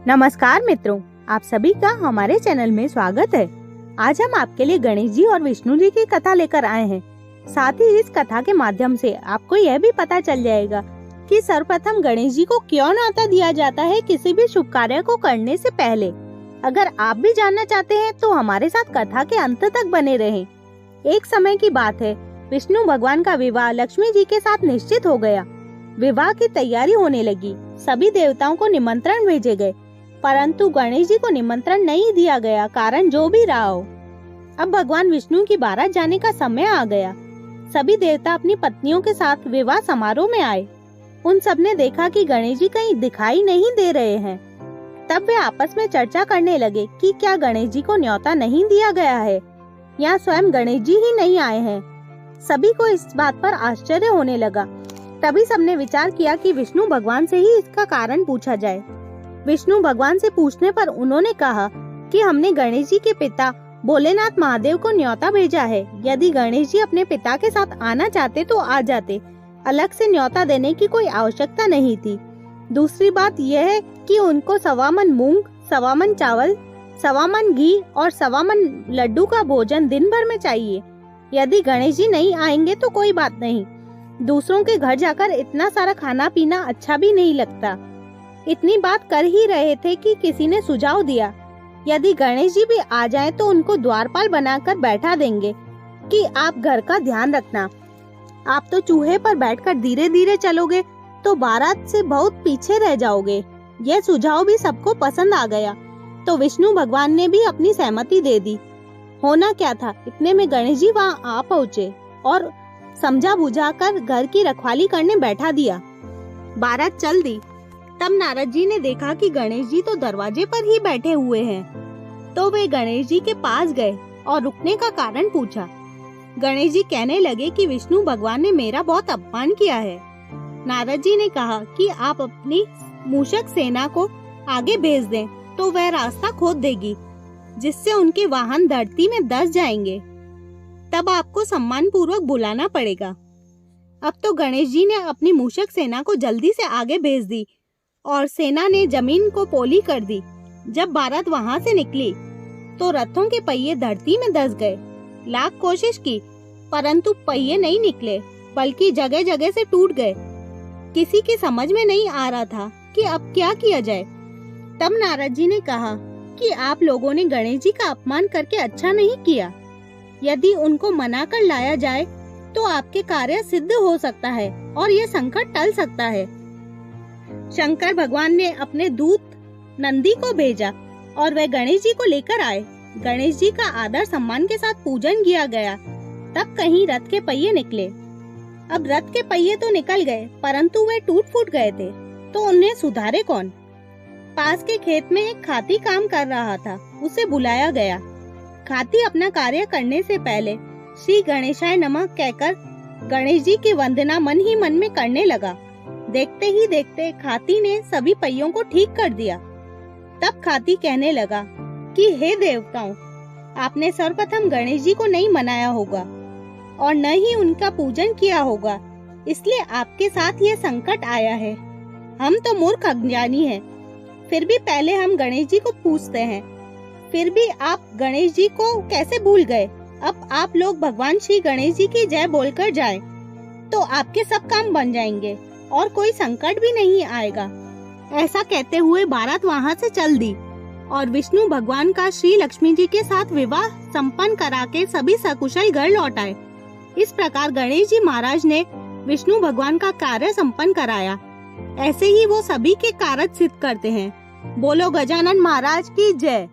नमस्कार मित्रों, आप सभी का हमारे चैनल में स्वागत है। आज हम आपके लिए गणेश जी और विष्णु जी की कथा लेकर आए हैं। साथ ही इस कथा के माध्यम से आपको यह भी पता चल जाएगा कि सर्वप्रथम गणेश जी को क्यों न्योता दिया जाता है किसी भी शुभ कार्य को करने से पहले। अगर आप भी जानना चाहते हैं तो हमारे साथ कथा के अंत तक बने रहें। एक समय की बात है, विष्णु भगवान का विवाह लक्ष्मी जी के साथ निश्चित हो गया। विवाह की तैयारी होने लगी। सभी देवताओं को निमंत्रण भेजे गए, परंतु गणेश जी को निमंत्रण नहीं दिया गया। कारण जो भी रहा हो, अब भगवान विष्णु की बारात जाने का समय आ गया। सभी देवता अपनी पत्नियों के साथ विवाह समारोह में आए। उन सब ने देखा कि गणेश जी कहीं दिखाई नहीं दे रहे हैं। तब वे आपस में चर्चा करने लगे कि क्या गणेश जी को न्योता नहीं दिया गया है या स्वयं गणेश जी ही नहीं आए हैं। सभी को इस बात पर आश्चर्य होने लगा। तभी सबने विचार किया कि विष्णु भगवान से ही इसका कारण पूछा जाए। विष्णु भगवान से पूछने पर उन्होंने कहा कि हमने गणेश जी के पिता भोलेनाथ महादेव को न्योता भेजा है। यदि गणेश जी अपने पिता के साथ आना चाहते तो आ जाते, अलग से न्योता देने की कोई आवश्यकता नहीं थी। दूसरी बात यह है कि उनको 1.25 मन मूंग, 1.25 मन चावल, 1.25 मन घी और 1.25 मन लड्डू का भोजन दिन भर में चाहिए। यदि गणेश जी नहीं आएंगे तो कोई बात नहीं, दूसरों के घर जाकर इतना सारा खाना पीना अच्छा भी नहीं लगता। इतनी बात कर ही रहे थे कि किसी ने सुझाव दिया, यदि गणेश जी भी आ जाएं तो उनको द्वारपाल बनाकर बैठा देंगे कि आप घर का ध्यान रखना। आप तो चूहे पर बैठकर धीरे धीरे चलोगे तो बारात से बहुत पीछे रह जाओगे। यह सुझाव भी सबको पसंद आ गया, तो विष्णु भगवान ने भी अपनी सहमति दे दी। होना क्या था, इतने में गणेश जी वहाँ आ पहुँचे और समझा बुझाकर घर की रखवाली करने बैठा दिया। बारात चल दी। तब नारद जी ने देखा कि गणेश जी तो दरवाजे पर ही बैठे हुए हैं, तो वे गणेश जी के पास गए और रुकने का कारण पूछा। गणेश जी कहने लगे कि विष्णु भगवान ने मेरा बहुत अपमान किया है। नारद जी ने कहा कि आप अपनी मूषक सेना को आगे भेज दें तो वह रास्ता खोद देगी, जिससे उनके वाहन धरती में दस जाएंगे। तब आपको सम्मान पूर्वक बुलाना पड़ेगा। अब तो गणेश जी ने अपनी मूषक सेना को जल्दी से आगे भेज दी और सेना ने जमीन को पोली कर दी। जब बारात वहां से निकली तो रथों के पहिए धरती में धंस गए। लाख कोशिश की परंतु पहिए नहीं निकले, बल्कि जगह जगह से टूट गए। किसी की समझ में नहीं आ रहा था कि अब क्या किया जाए। तब नारद जी ने कहा कि आप लोगों ने गणेश जी का अपमान करके अच्छा नहीं किया। यदि उनको मना कर लाया जाए तो आपके कार्य सिद्ध हो सकता है और यह संकट टल सकता है। शंकर भगवान ने अपने दूत नंदी को भेजा और वह गणेश जी को लेकर आए। गणेश जी का आदर सम्मान के साथ पूजन किया गया। तब कहीं रथ के पहिए निकले। अब रथ के पहिए तो निकल गए, परंतु वे टूट फूट गए थे, तो उन्हें सुधारे कौन। पास के खेत में एक खाती काम कर रहा था, उसे बुलाया गया। खाती अपना कार्य करने से पहले श्री गणेशाय नमः कहकर गणेश जी की वंदना मन ही मन में करने लगा। देखते ही देखते खाती ने सभी पहियों को ठीक कर दिया। तब खाती कहने लगा कि हे देवताओं, आपने सर्वप्रथम गणेश जी को नहीं मनाया होगा और न ही उनका पूजन किया होगा, इसलिए आपके साथ ये संकट आया है। हम तो मूर्ख अज्ञानी हैं, फिर भी पहले हम गणेश जी को पूजते हैं। फिर भी आप गणेश जी को कैसे भूल गए। अब आप लोग भगवान श्री गणेश जी की जय बोलकर जाएं, तो आपके सब काम बन जाएंगे और कोई संकट भी नहीं आएगा। ऐसा कहते हुए बारात वहां से चल दी और विष्णु भगवान का श्री लक्ष्मी जी के साथ विवाह संपन्न करा के सभी सकुशल घर लौट आए। इस प्रकार गणेश जी महाराज ने विष्णु भगवान का कार्य संपन्न कराया। ऐसे ही वो सभी के कार्य सिद्ध करते हैं। बोलो गजानन महाराज की जय।